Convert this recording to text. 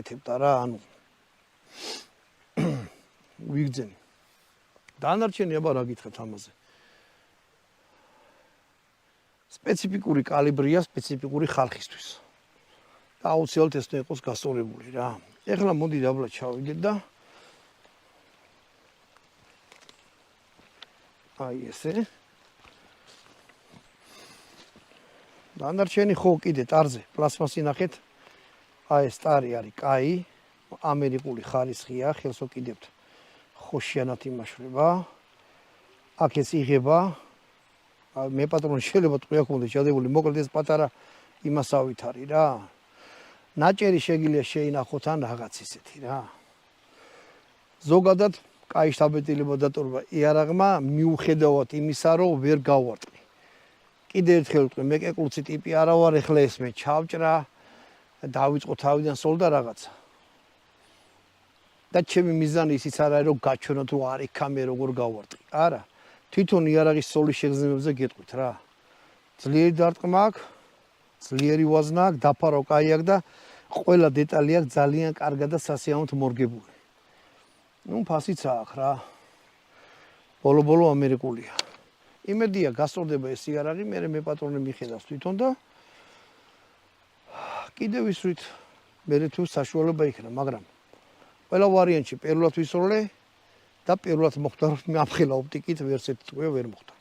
ეთებდა რა, ანუ ვიგძენი. დანარჩენი აბა რა გითხრათ ამაზე. სპეციფიკური კალიბრია სპეციფიკური ხალხისთვის. და აუცილებლად ეს უნდა იყოს გასწორებული რა. ეხლა მოდი დაბლა ჩავიგეთ და აი ესე. დანარჩენი ხო კიდე ტარზე პლასმასი ნახეთ. აი ეს ტარი არის კაი, ამერიკული ხარისხია, ხელს ვაკიდებთ. ხოშიანად იმაშრება. აქ ეს იღება. მე პატრონი შეიძლება ტყვია ქონდეს ჩადებული, მოკლედ ეს პატარა იმასავით არის რა. ნაჭერი შეგიძლია შეინახოთ ან რაღაც ისეთი რა. ზოგადად კაი შთაბეჭდილება დატოვება იარაღმა მიუხედავად იმისა, რომ ვერ გავარტყი. კიდე ერთხელ ვთქვი, მე კეკლუცი ტიპი არა ვარ, ეხლა ეს მე ჩავჭრა, დავიწყო თავიდან სულ და რაღაცა. და ჩემი მიზანი ისიც არ არის, რომ გაჩვენოთ, რომ არ იქამე როგორ გავარტყი. არა. თვითონ იარაღის სოლის შეგრძნებებზე გეტყვით რა. ძლიერი დარტყმა აქვს, ძლიერი ვაზნა აქვს, დაფარო კაი აქვს და ყველა დეტალი აქვს ძალიან კარგად და სასიამოვნოდ მორგებული. ნუ ფასიც აქვს რა. ბოლო-ბოლო ამერიკულია. იმედია გასწორდება ეს იარაღი, მე პატრონი მიხედავს თვითონ და კიდევ ვისვრით მე თუ საშუალება იქნება, მაგრამ ყველა ვარიანტში პირველად ვისროლე და პირველად მოხდა რომ მე ამხელა ოპტიკით ვერცერთი ტყვია ვერ მოხდა.